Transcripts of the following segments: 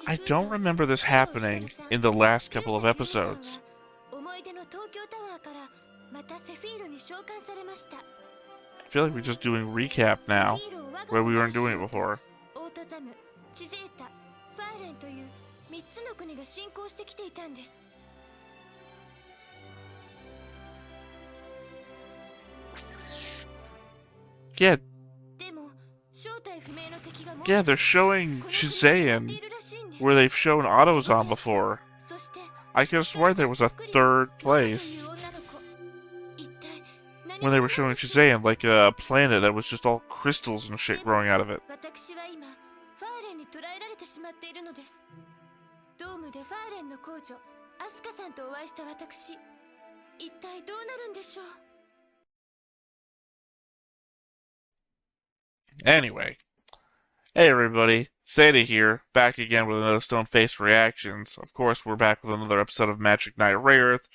I don't remember this happening in the last couple of episodes. I feel like we're just doing recap now, where we weren't doing it before. Yeah, they're showing Chisaean where they've shown Autozom before. I could have sworn there was a third place when they were showing Chisaean, like a planet that was just all crystals and shit growing out of it. Anyway. Hey everybody, Theta here, back again with another Stone-Faced Reactions. Of course, we're back with another episode of Magic Knight Rayearth.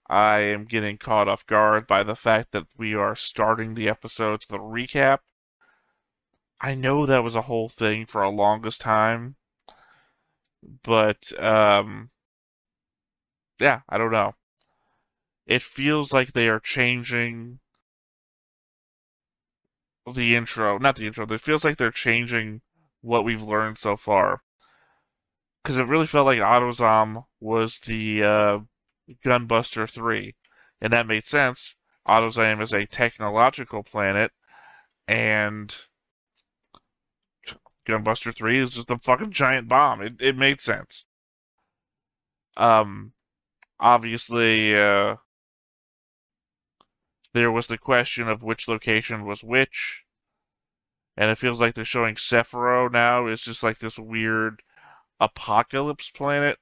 I am getting caught off guard by the fact that we are starting the episode with a recap. I know that was a whole thing for a longest time, but, yeah, I don't know. It feels like they are changing the intro, not the intro, it feels like they're changing what we've learned so far. Because it really felt like Autozom was the Gunbuster 3. And that made sense. Autozom is a technological planet, and Gunbuster 3 is just a fucking giant bomb. It made sense. Obviously, there was the question of which location was which. And it feels like they're showing Sephiroth now is just like this weird apocalypse planet.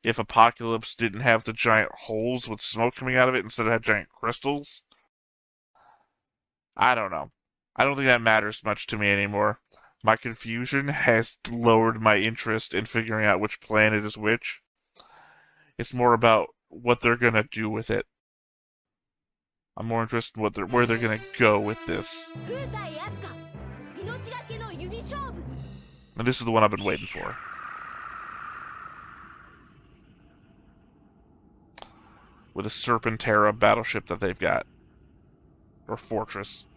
If Apocalypse didn't have the giant holes with smoke coming out of it instead of had giant crystals. I don't know. I don't think that matters much to me anymore. My confusion has lowered my interest in figuring out which planet is which. It's more about what they're gonna do with it. I'm more interested in where they're gonna go with this. And this is the one I've been waiting for. With a Serpentera battleship that they've got. Or fortress.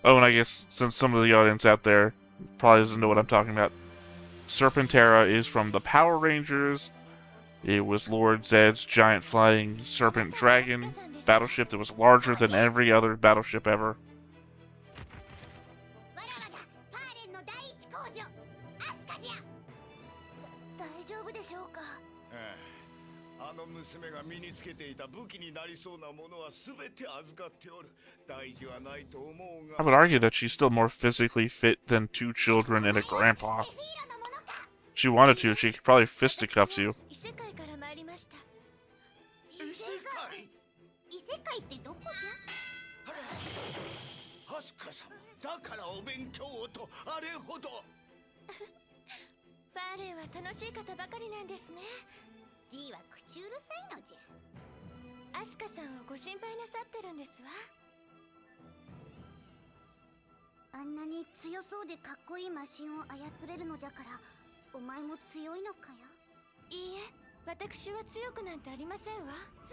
Oh, and I guess since some of the audience out there probably doesn't know what I'm talking about, Serpentera is from the Power Rangers. It was Lord Zedd's giant flying serpent dragon battleship that was larger than every other battleship ever. I would argue that she's still more physically fit than two children and a grandpa. If she wanted to, she could probably fisticuffs you.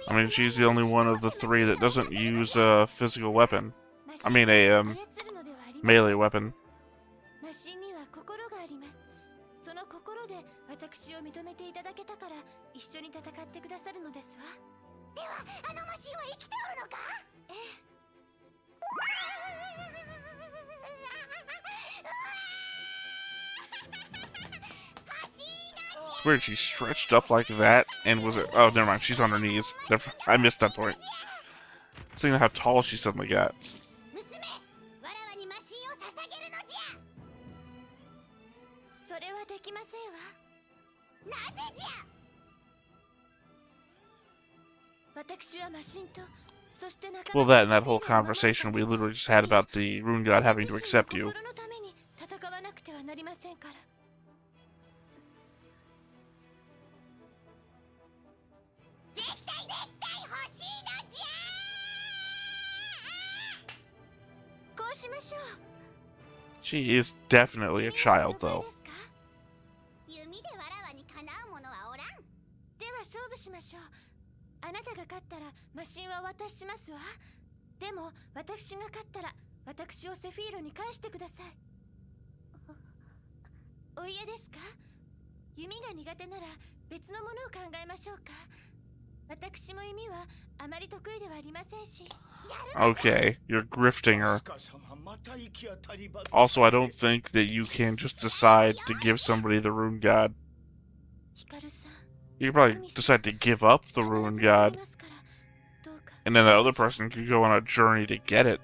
I mean, she's the only one of the three that doesn't use a physical weapon. I mean, a melee weapon. It's weird, she stretched up like that and was it? Oh, never mind, she's on her knees. I missed that point. I was thinking how tall she suddenly got. Well, that and that whole conversation we literally just had about the Rune God having to accept you. She is definitely a child, though. 弓でわらわにかなう者はおらん。では勝負しましょう。あなたが勝ったらマシンはお渡ししますわ。でも私が勝ったら私をセフィーロに返してください。お嫌ですか？弓が苦手なら別のものを考えましょうか。私も弓はあまり得意ではありませんし。Okay, you're grifting her. Also, I don't think that you can just decide to give somebody the Rune God. You can probably decide to give up the Rune God, and then the other person could go on a journey to get it.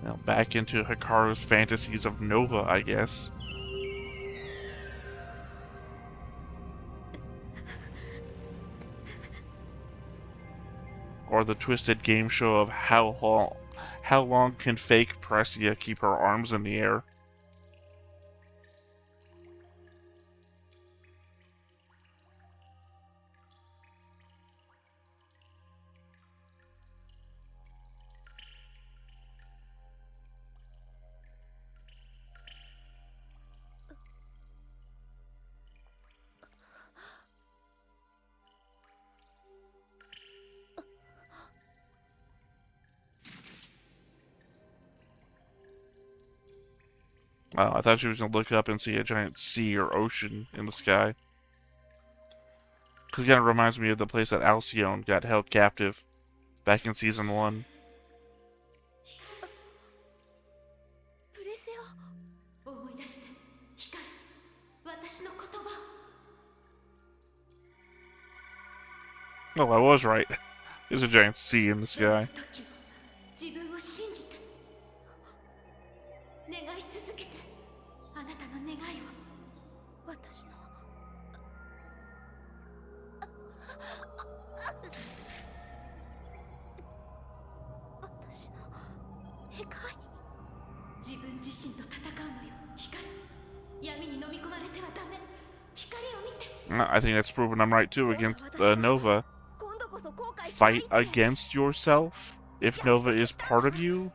Now back into Hikaru's fantasies of Nova, I guess. Or the twisted game show of how long can fake Pressia keep her arms in the air? I thought she was going to look up and see a giant sea or ocean in the sky. It kind of reminds me of the place that Alcyone got held captive back in Season 1. Oh, I was right. There's a giant sea in the sky. I think that's proven I'm right too against Nova. Fight against yourself if Nova is part of you?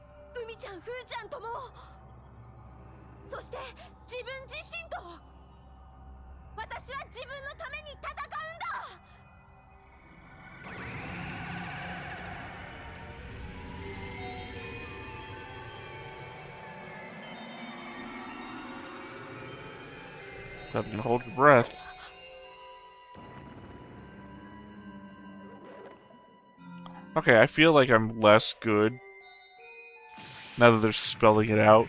But you can hold your breath. Okay, I feel like I'm less good now that they're spelling it out.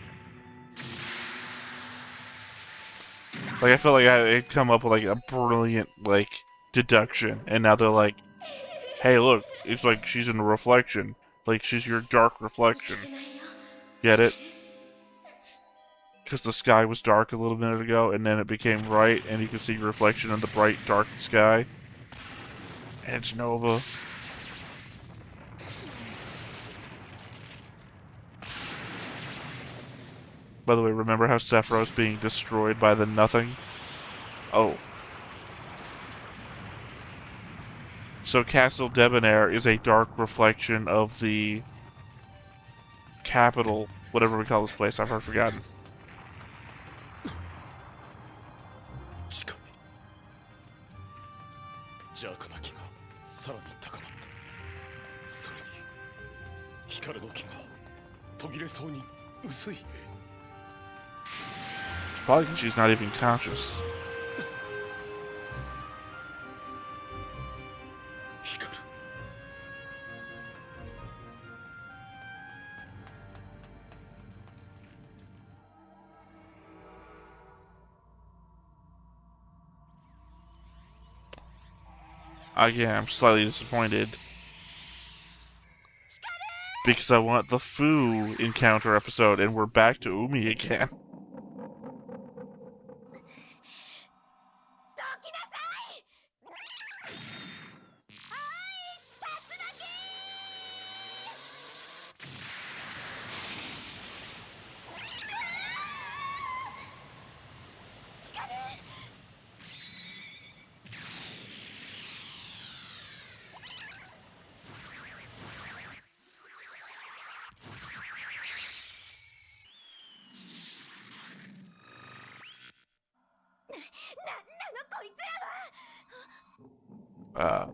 Like, I feel like I'd come up with, like, a brilliant, like, deduction, and now they're like, hey, look, it's like she's in a reflection. Like, she's your dark reflection. Get it? Because the sky was dark a little minute ago, and then it became bright, and you could see your reflection in the bright, dark sky. And it's Nova. By the way, remember how Sephiroth's being destroyed by the nothing? Oh. So Castle Debonair is a dark reflection of the capital, whatever we call this place, I've forgotten. Probably because she's not even conscious. Again, I'm slightly disappointed. Because I want the Fu encounter episode, and we're back to Umi again.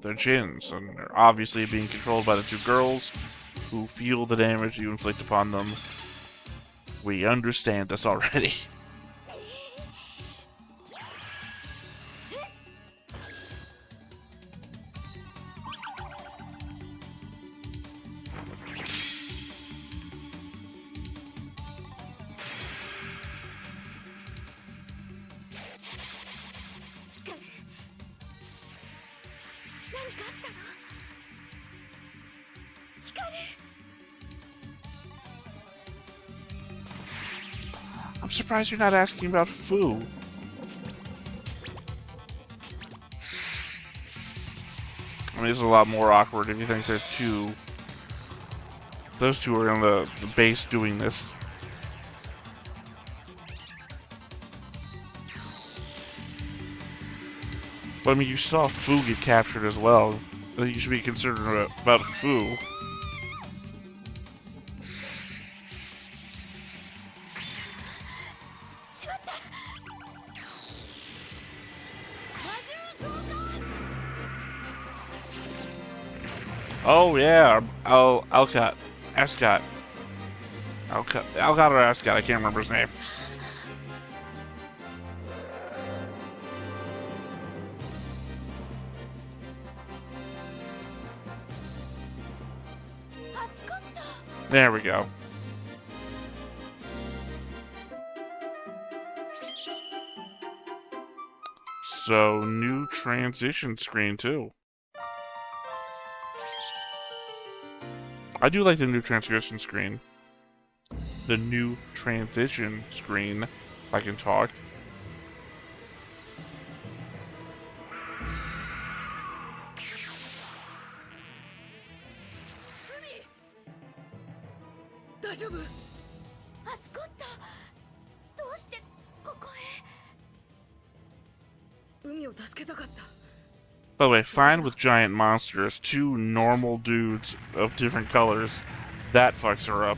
They're Jins, and they're obviously being controlled by the two girls who feel the damage you inflict upon them. We understand this already. I'm surprised you're not asking about Fu. I mean, it's a lot more awkward if you think they're two. Those two are on the base doing this. But I mean, you saw Fu get captured as well. I think you should be concerned about Fu. Oh yeah, Alcott, Ascot, Alcott or Ascot, I can't remember his name. There we go. So, new transition screen too. I do like the new transition screen. The new transition screen, if I can talk. By the way, fine with giant monsters, two normal dudes of different colors, that fucks her up.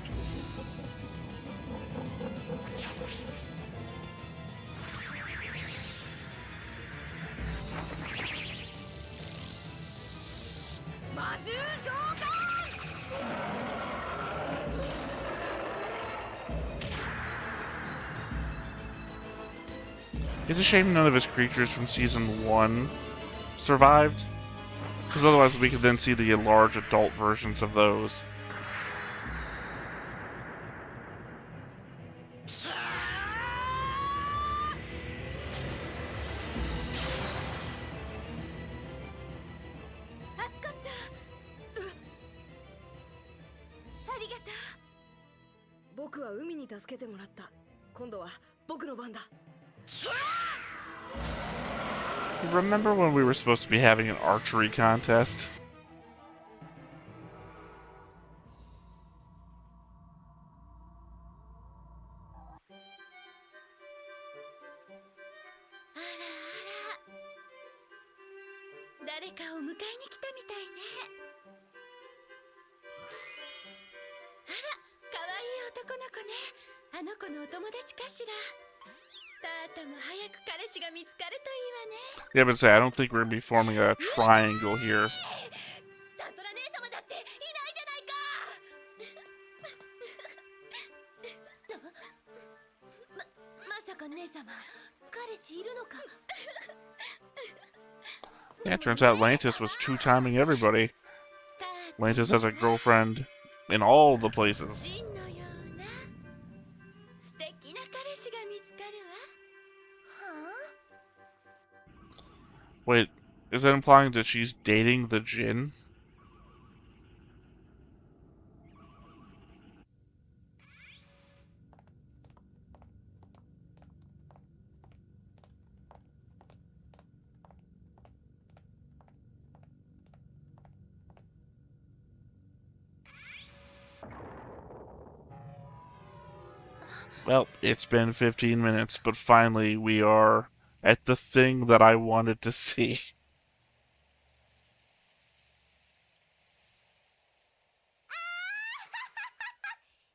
It's a shame none of his creatures from Season 1 survived, because otherwise we could then see the large adult versions of those. Remember when we were supposed to be having an archery contest? Yeah, but say, I don't think we're going to be forming a triangle here. Yeah, it turns out Lantis was two-timing everybody. Lantis has a girlfriend in all the places. Wait, is that implying that she's dating the Jin? Well, it's been 15 minutes, but finally we are at the thing that I wanted to see.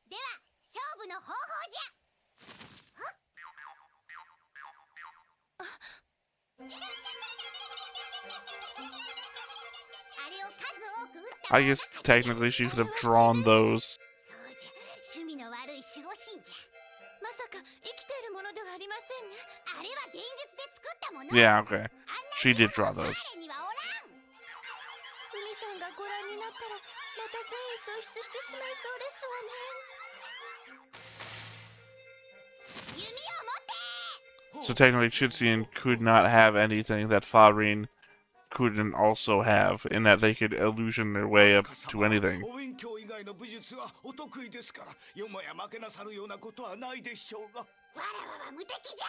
では勝負の方法じゃ。あれを数多く打った I 方が guess 勝ちじゃ。 technically she could have drawn those. そうじゃ、趣味の悪い守護神じゃ。まさか生きているものではありませんね。あれは現実で作ったもの。 Yeah, okay. あんな She did 手の draw those. 彼にはおらん。海さんがご覧になったらまた戦意喪失してしまいそうですわね。弓を持って。 So technically, Chitsian could not have anything that Farin couldn't also have, in that they could illusion their way up to anything. お勉強以外の武術はお得意ですから、よもや負けなさるようなことはないでしょうが。わらわは無敵じゃ。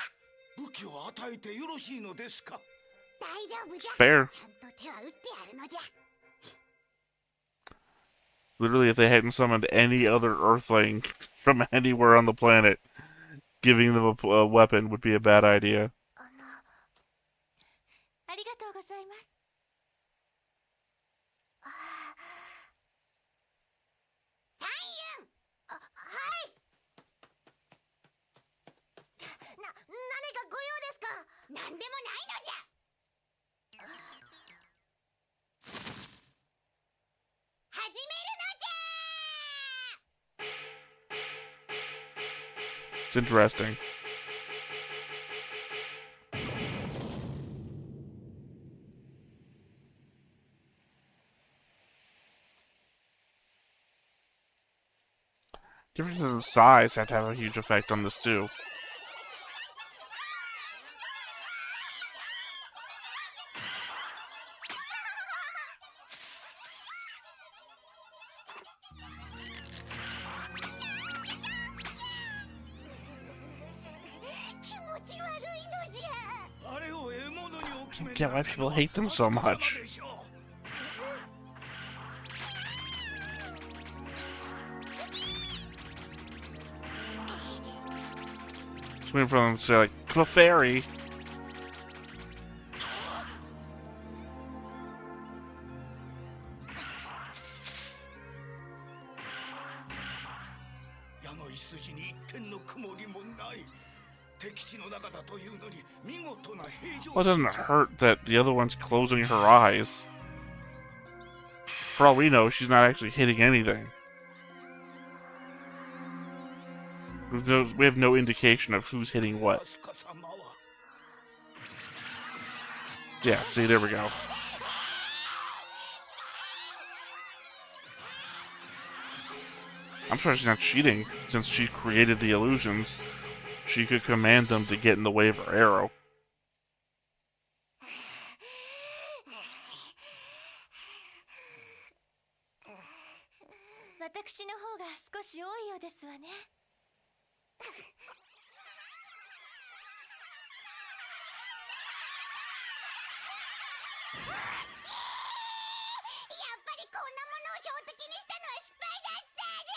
武器を与えてよろしいのですか。大丈夫じゃ。 Fair. ちゃんと手は打ってやるのじゃ。 Literally, if they hadn't summoned any other Earthling from anywhere on the planet, giving them a weapon would be a bad idea. ありがとうございます。三ユン。はい。何かご用ですか。何でもないのじゃ。始めるのじゃ。 It's interesting. Differences in size have to have a huge effect on this too. I don't get why people hate them so much. Just waiting for them to say, like, Clefairy. 矢の一筋に一点の曇りもない。敵地の中だというのに見事な平常。 Well, it doesn't hurt that the other one's closing her eyes. For all we know, she's not actually hitting anything. We have no indication of who's hitting what. アスカ様は Yeah, see, there we go. I'm sure she's not cheating, since she created the illusions. She could command them to get in the way of her arrow. 私の方が少し多いようですわね。やっぱりこんなものを標的にしたのは失敗だったじゃ。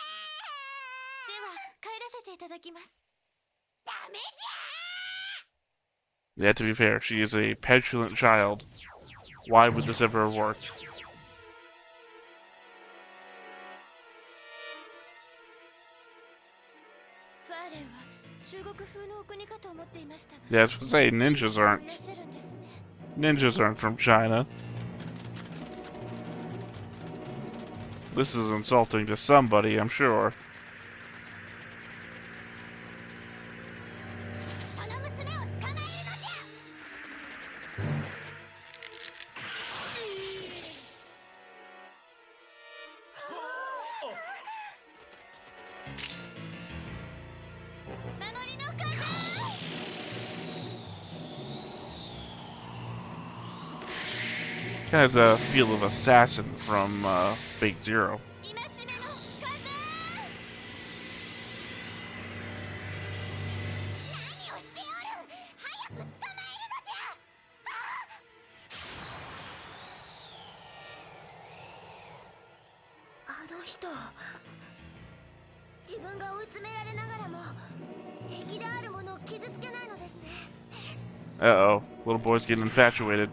では帰らせていただきます。ダメじゃ。 Yeah, to be fair, she is a petulant child. Why would this ever have worked? Yeah, I was gonna say, ninjas aren't from China. This is insulting to somebody, I'm sure. その娘を捕まえるのじゃ。 守りの風。 Kind of the feel of assassin from Fate Zero. 戒めの風。 何をしておる。早く捕まえるのじゃ。 あの人、自分が追い詰められながらも敵であるものを傷つけないのですね。Uh-oh. Little boy's getting infatuated.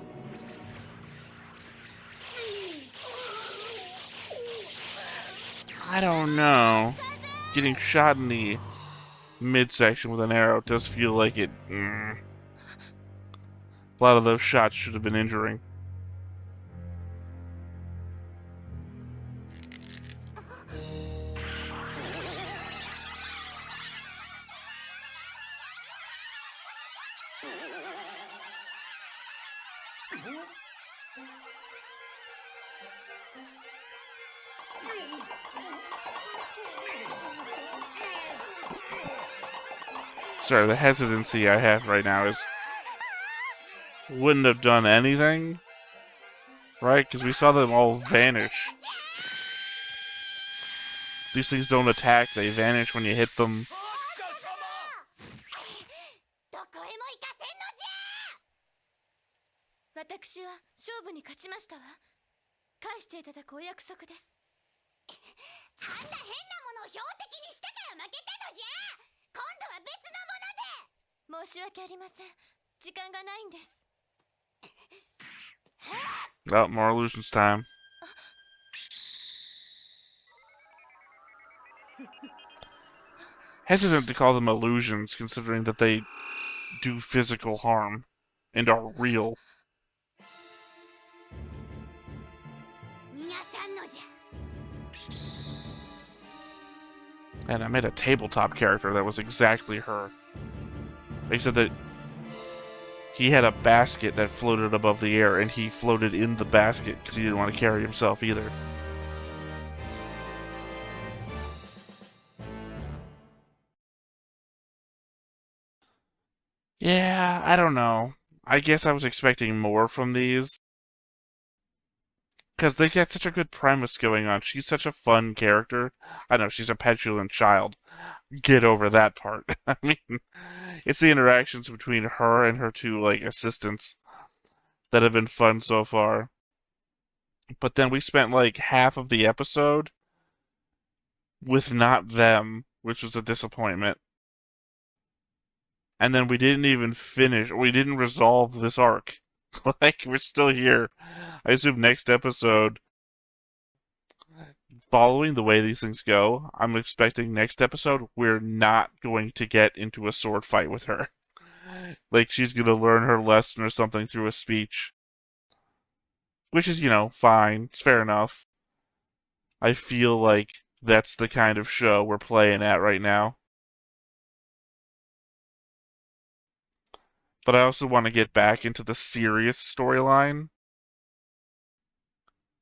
I don't know. Getting shot in the midsection with an arrow does feel like it... a lot of those shots should have been injuring. Sorry, the hesitancy I have right now is... wouldn't have done anything, right? Because we saw them all vanish. These things don't attack, they vanish when you hit them. どこへも行かせんのじゃ。私は勝負に勝ちましたわ。返していただくお約束です。あんな変なものを標的にしたから負けたのじゃ。今度は別のもので。申し訳ありません。時間がないんです。Oh, more illusions time. Hesitant to call them illusions, considering that they do physical harm and are real. And I made a tabletop character that was exactly her. They said that he had a basket that floated above the air, and he floated in the basket because he didn't want to carry himself either. Yeah, I don't know. I guess I was expecting more from these. Because they got such a good premise going on. She's such a fun character. I know, she's a petulant child. Get over that part. I mean, it's the interactions between her and her two, like, assistants that have been fun so far. But then we spent, like, half of the episode with not them, which was a disappointment. And then we didn't even finish, we didn't resolve this arc. Like, we're still here. I assume next episode, following the way these things go, I'm expecting next episode we're not going to get into a sword fight with her. Like, she's gonna learn her lesson or something through a speech. Which is, you know, fine. It's fair enough. I feel like that's the kind of show we're playing at right now. But I also want to get back into the serious storyline.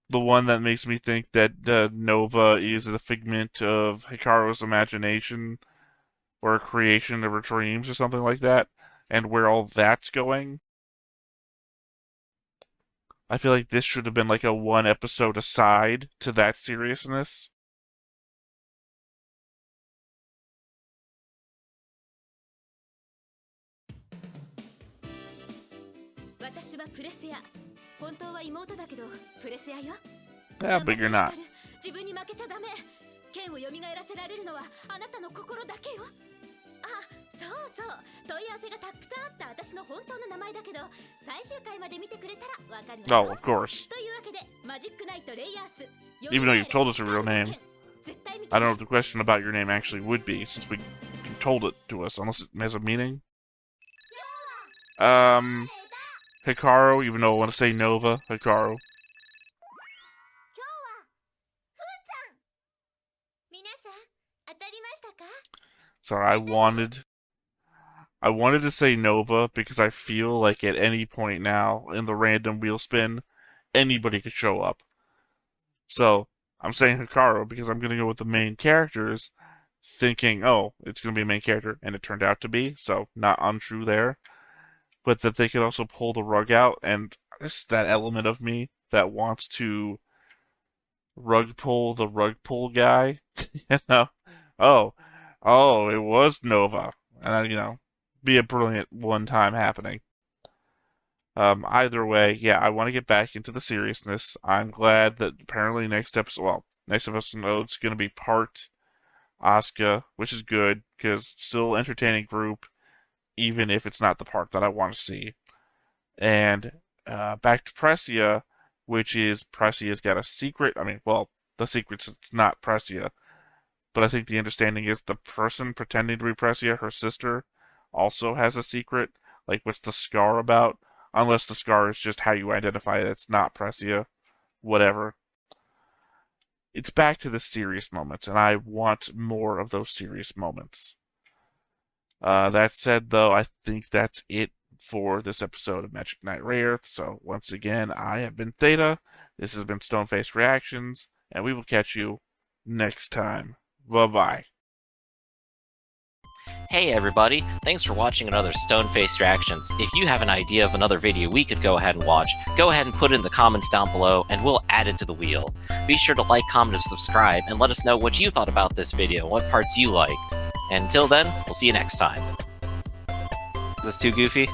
The one that makes me think that Nova is a figment of Hikaru's imagination or a creation of her dreams or something like that, and where all that's going. I feel like this should have been like a one episode aside to that seriousness. 私はプレスヤ。本当は妹だけどプレスヤよ。Yeah, but you're not. 自分に負けちゃダメ。剣を蘇らせられるのはあなたの心だけよ。あ、そうそう。問い合わせがたくさんあった私の本当の名前だけど、最終回まで見てくれたらわかるのよ。Oh, of course. というわけで、マジックナイトレイヤース。Even though you've told us your real name, I don't know what the question about your name actually would be, since you told it to us, unless it has a meaning. Hikaru, even though I want to say Nova, Hikaru. Sorry, I wanted to say Nova because I feel like at any point now in the random wheel spin, anybody could show up. So, I'm saying Hikaru because I'm going to go with the main characters, thinking, oh, it's going to be a main character, and it turned out to be, so not untrue there. But that they could also pull the rug out, and just that element of me that wants to rug pull the rug pull guy, you know? Oh, it was Nova. And, you know, be a brilliant one-time happening. Either way, yeah, I want to get back into the seriousness. I'm glad that apparently next episode is going to be part Aska, which is good, because still entertaining group. even if it's not the part that I want to see. And back to Pressia, which is Pressia's got a secret. I mean, well, the secret's it's not Pressia, but I think the understanding is the person pretending to be Pressia, her sister, also has a secret. Like, what's the scar about? Unless the scar is just how you identify it, it's not Pressia. Whatever. It's back to the serious moments, and I want more of those serious moments. That said, though, I think that's it for this episode of Magic Knight Rayearth. So, once again, I have been Theta. This has been Stoneface Reactions, and we will catch you next time. Bye-bye. Hey everybody, thanks for watching another Stoneface Reactions. If you have an idea of another video we could go ahead and watch, go ahead and put it in the comments down below and we'll add it to the wheel. Be sure to like, comment, and subscribe, and let us know what you thought about this video, what parts you liked. And until then, we'll see you next time. Is this too goofy?